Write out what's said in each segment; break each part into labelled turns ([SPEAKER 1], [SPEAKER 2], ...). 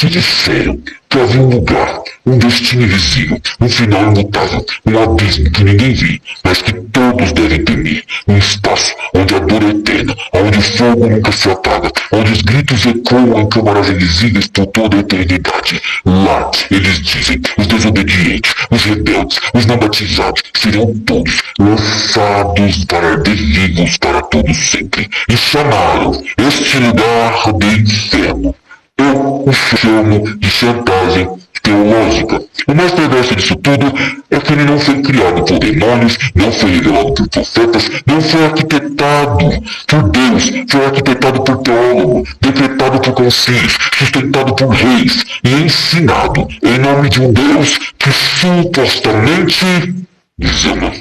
[SPEAKER 1] que disseram que havia um lugar, um destino invisível, um final imutável, um abismo que ninguém vê, mas que todos devem temer, um espaço onde a dor é eterna, onde o fogo nunca se apaga, onde os gritos ecoam em câmaras invisíveis por toda a eternidade. Lá, eles dizem, os desobedientes, os rebeldes, os não batizados, serão todos lançados para arder vivos para todo sempre. E chamaram este lugar de inferno. Eu o chamo de chantagem teológica. O mais perverso disso tudo é que ele não foi criado por demônios, não foi revelado por profetas, não foi arquitetado por Deus, foi arquitetado por teólogos, decretado por concílios, sustentado por reis e ensinado em nome de um Deus que supostamente nos ama.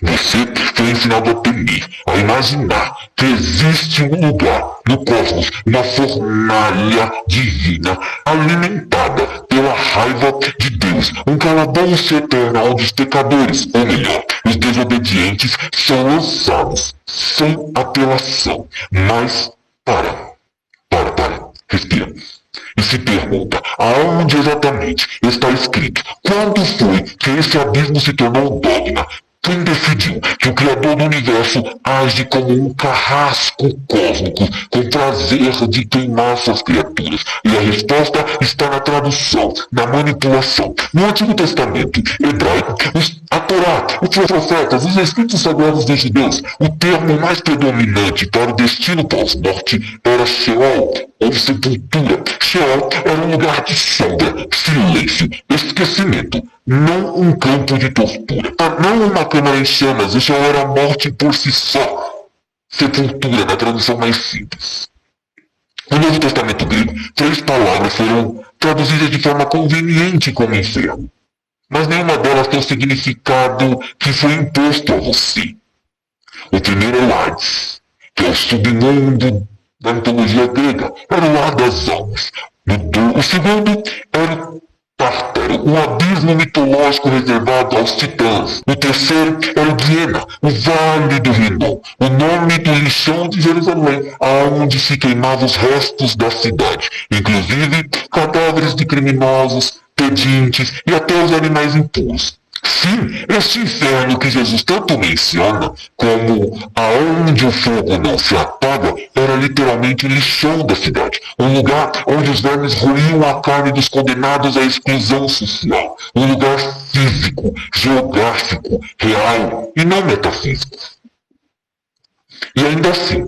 [SPEAKER 1] Você foi ensinado a temer, a imaginar que existe um lugar no cosmos, uma fornalha divina, alimentada pela raiva de Deus, um calabouço eterno onde os pecadores, ou melhor, os desobedientes, são lançados sem apelação. Mas, para, respira. E se pergunta, aonde exatamente está escrito? Quando foi que esse abismo se tornou um dogma? Quem decidiu que o Criador do Universo age como um carrasco cósmico com prazer de queimar suas criaturas? E a resposta está na tradução, na manipulação. No Antigo Testamento hebraico, a Torá, os profetas, os escritos sagrados dos judeus, o termo mais predominante para o destino pós-morte era Sheol, ou sepultura. Sheol era um lugar de sombra, silêncio, esquecimento. Não um campo de tortura, não uma câmara em chamas, isso era a morte por si só. Sepultura, na tradução mais simples. No Novo Testamento grego, 3 palavras foram traduzidas de forma conveniente como inferno, mas nenhuma delas tem o significado que foi imposto a você. O primeiro é o Hades, que é o submundo da mitologia grega, era o lar das almas. O segundo era o Tártaro, um abismo mitológico reservado aos titãs. O terceiro era o Guiena, o Vale do Rinom, o nome do lixão de Jerusalém, aonde se queimavam os restos da cidade, inclusive cadáveres de criminosos, pedintes e até os animais impuros. Sim, este inferno que Jesus tanto menciona, como aonde o fogo não se apaga, era literalmente o lixão da cidade, um lugar onde os vermes roíam a carne dos condenados à exclusão social, um lugar físico, geográfico, real e não metafísico. E ainda assim,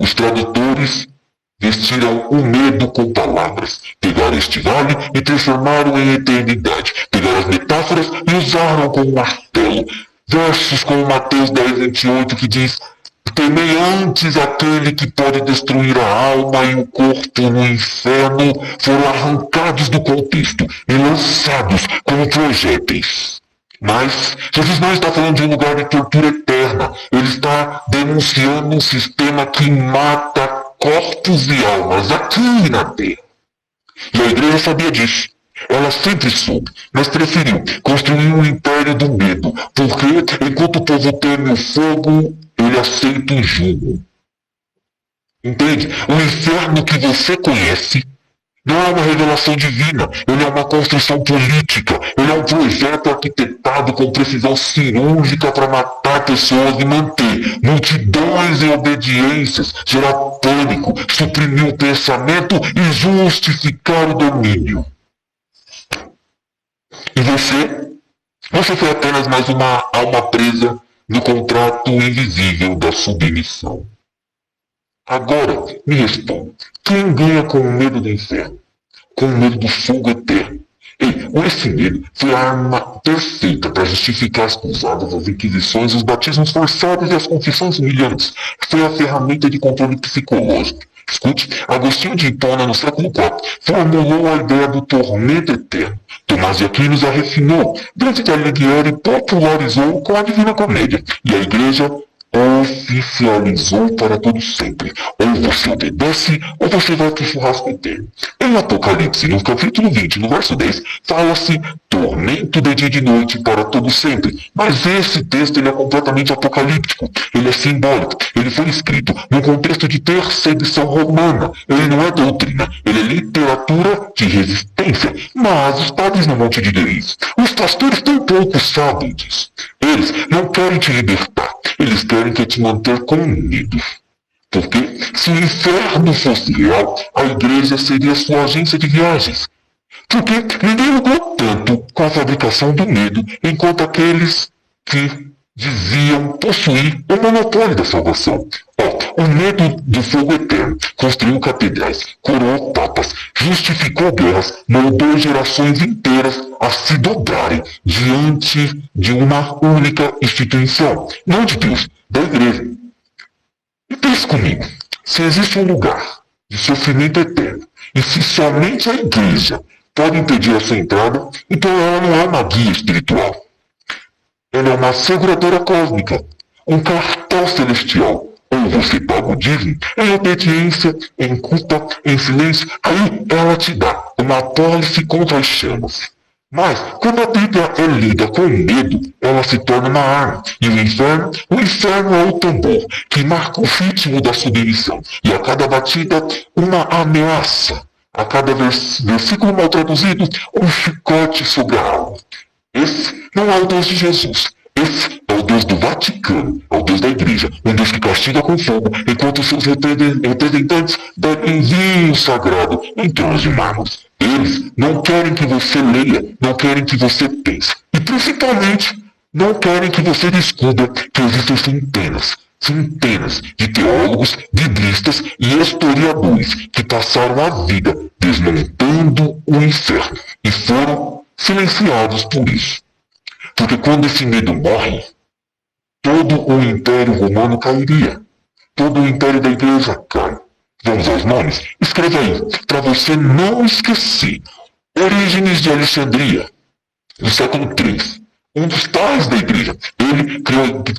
[SPEAKER 1] os tradutores vestiram o medo com palavras, pegaram este vale e transformaram em eternidade, pegaram as metáforas e usaram como martelo. Versos como Mateus 10:28 que diz: temei antes aquele que pode destruir a alma e o corpo no inferno, foram arrancados do contexto e lançados como projéteis. Mas Jesus não está falando de um lugar de tortura eterna, ele está denunciando um sistema que mata corpos e almas aqui na Terra. E a igreja sabia disso. Ela sempre soube, mas preferiu construir um império do medo, porque enquanto o povo teme o fogo, ele aceita o jugo. Entende? O inferno que você conhece não é uma revelação divina, ele é uma construção política, ele é um projeto arquitetado com precisão cirúrgica para matar pessoas e manter multidões em obediências, gerar pânico, suprimir o pensamento e justificar o domínio. E você foi apenas mais uma alma presa no contrato invisível da submissão. Agora, me responda, quem ganha com o medo do inferno? Com o medo do fogo eterno? Esse medo foi a arma perfeita para justificar as cruzadas, as inquisições, os batismos forçados e as confissões humilhantes. Foi a ferramenta de controle psicológico. Escute, Agostinho de Hipona, no século IV, formulou a ideia do tormento eterno. Tomás de Aquino a refinou. Dante Alighieri popularizou com a Divina Comédia. E a Igreja oficializou para todo sempre. Ou você obedece, ou você vai para o churrasco eterno. Em Apocalipse, no capítulo 20, no verso 10, fala-se tormento de dia e de noite para todo sempre. Mas esse texto ele é completamente apocalíptico, ele é simbólico, ele foi escrito num contexto de perseguição romana, ele não é doutrina, ele é literatura de resistência. Mas os padres não vão te dizer isso. Os pastores tampouco sabem disso. Eles não querem te libertar, eles querem que te manter com medo. Porque se o inferno fosse real, a igreja seria sua agência de viagens. Porque ninguém lucrou tanto com a fabricação do medo, enquanto aqueles que diziam possuir o monopólio da salvação. O medo do fogo eterno construiu catedrais, coroou papas, justificou guerras, moldou gerações inteiras a se dobrarem diante de uma única instituição, não de Deus, da igreja. E pense comigo, se existe um lugar de sofrimento eterno, e se somente a igreja pode impedir a sua entrada, então ela não é uma guia espiritual. Ela é uma seguradora cósmica, um cartão celestial. Ou você paga o dízimo em obediência, em culpa, em silêncio, aí ela te dá uma apólice contra as chamas. Mas, quando a Bíblia é lida com medo, ela se torna uma arma. E o inferno é o tambor que marca o ritmo da submissão. E a cada batida, uma ameaça. A cada versículo mal traduzido, um chicote sobre a alma. Esse não é o Deus de Jesus. Esse é o Deus do Vaticano, é o Deus da igreja, um Deus que castiga com fogo, enquanto seus representantes bebem vinho sagrado em tronos de mármore. Eles não querem que você leia, não querem que você pense. E principalmente, não querem que você descubra que existem centenas de teólogos, biblistas e historiadores que passaram a vida desmontando o inferno e foram silenciados por isso. Porque quando esse medo morre, todo o Império Romano cairia. Todo o Império da Igreja cai. Vamos aos nomes? Escreva aí, para você não esquecer. Orígenes de Alexandria, no século III. Um dos pais da igreja. Ele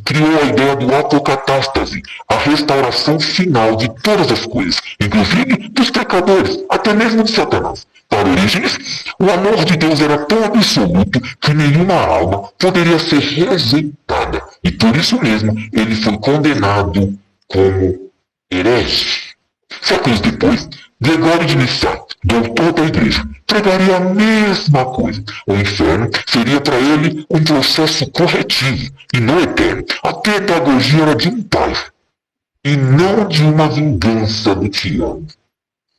[SPEAKER 1] criou a ideia do apocatástase, a restauração final de todas as coisas, inclusive dos pecadores, até mesmo de Satanás. Para Orígenes, o amor de Deus era tão absoluto que nenhuma alma poderia ser rejeitada. E por isso mesmo, ele foi condenado como herege. Séculos depois, Gregório de Nissa, doutor da igreja, pregaria a mesma coisa. O inferno seria para ele um processo corretivo e não eterno. A pedagogia era de um pai e não de uma vingança do tirano.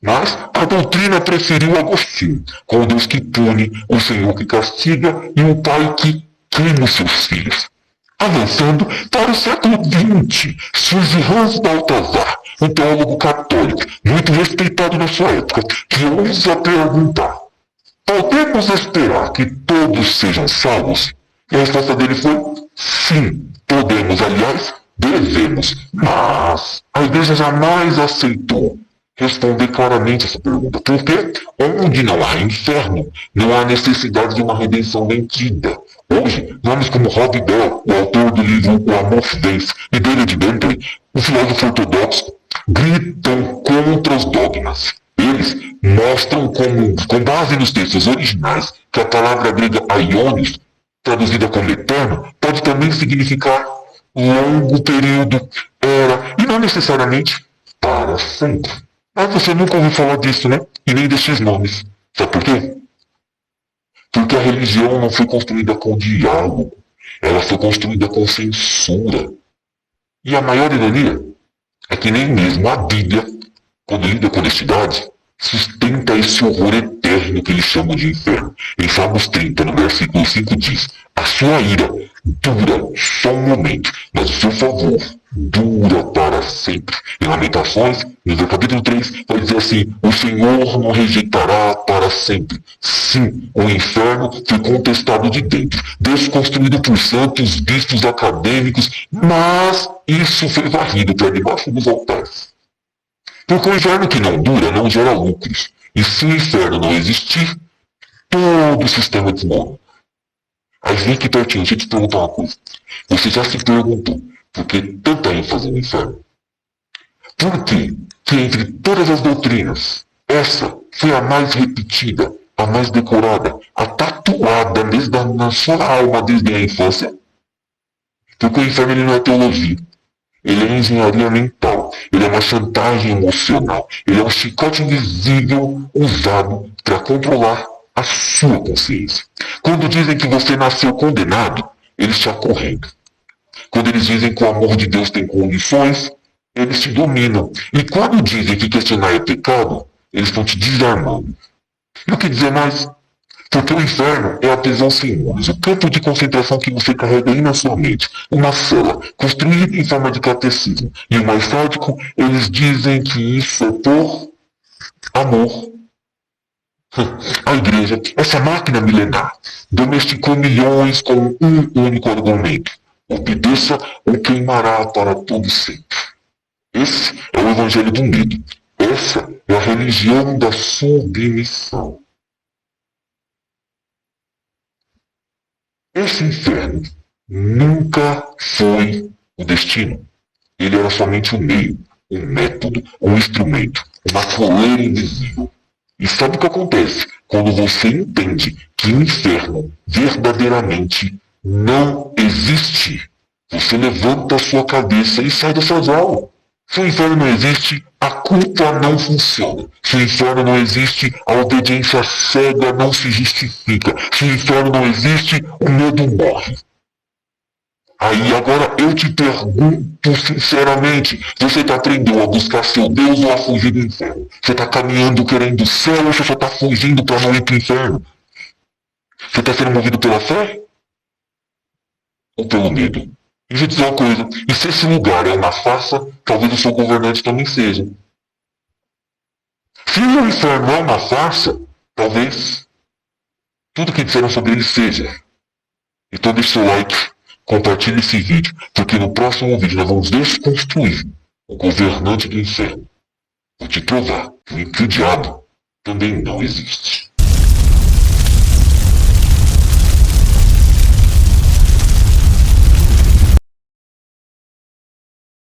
[SPEAKER 1] Mas a doutrina preferiu Agostinho, com o Deus que pune, o Senhor que castiga e o Pai que queima os seus filhos. Avançando para o século XX, surge Hans Balthasar, um teólogo católico, muito respeitado na sua época, que ousa perguntar: podemos esperar que todos sejam salvos? E a resposta dele foi: sim, podemos, aliás, devemos. Mas a igreja jamais aceitou responder claramente essa pergunta, porque onde não há inferno, não há necessidade de uma redenção mentida. Hoje, nomes como Rob Bell, o autor do livro O Amor Vence, e David Bentley, o filósofo ortodoxo, gritam contra os dogmas. Eles mostram com base nos textos originais, que a palavra grega aionios, traduzida como eterno, pode também significar longo período, era, e não necessariamente para sempre. Mas você nunca ouviu falar disso, né? E nem desses nomes. Sabe por quê? Porque a religião não foi construída com diálogo. Ela foi construída com censura. E a maior ironia é que nem mesmo a Bíblia, quando lida com honestidade, sustenta esse horror eterno que eles chamam de inferno. Em Salmos 30, no versículo 5 diz: a sua ira dura só um momento, mas o seu favor dura para sempre. Em Lamentações, no capítulo 3, vai dizer assim: o Senhor não rejeitará para sempre. Sim, o inferno foi contestado de dentro, desconstruído por santos, bispos acadêmicos, mas isso foi varrido para debaixo dos altares. Porque o inferno que não dura não gera lucros. E se o inferno não existir, todo o sistema desmorona. Aí vem aqui pertinho, deixa eu te perguntar uma coisa. Você já se perguntou por que tanta ênfase no inferno? Por que entre todas as doutrinas, essa foi a mais repetida, a mais decorada, a tatuada tatuada na sua alma desde a infância. Porque o inferno ele não é teologia. Ele é engenharia mental. Ele é uma chantagem emocional. Ele é um chicote invisível usado para controlar a sua consciência. Quando dizem que você nasceu condenado, eles te acorrentam. Quando eles dizem que o amor de Deus tem condições, eles te dominam. E quando dizem que questionar é pecado, eles estão te desarmando. E o que dizer mais? Porque o inferno é a prisão sem muros, o campo de concentração que você carrega aí na sua mente. Uma cela, construída em forma de catecismo. E o mais sádico, eles dizem que isso é por amor. A igreja, essa máquina milenar, domesticou milhões com um único argumento. Obedeça ou queimará para todo sempre. Esse é o evangelho do medo. Essa é a religião da submissão. Esse inferno nunca foi o destino. Ele era somente um meio, um método, um instrumento, uma coleira invisível. E sabe o que acontece quando você entende que o inferno verdadeiramente não existe? Você levanta a sua cabeça e sai da sua jaula. Se o inferno não existe, a culpa não funciona. Se o inferno não existe, a obediência cega não se justifica. Se o inferno não existe, o medo morre. Aí agora eu te pergunto sinceramente, você aprendeu a buscar seu Deus ou a fugir do inferno? Você está caminhando querendo o céu ou você só está fugindo para não ir para o inferno? Você está sendo movido pela fé? Ou pelo medo? E vou dizer uma coisa, e se esse lugar é uma farsa, talvez o seu governante também seja. Se o inferno é uma farsa, talvez tudo que disseram sobre ele seja. Então deixe seu like, compartilhe esse vídeo, porque no próximo vídeo nós vamos desconstruir o governante do inferno. Vou te provar que o diabo também não existe.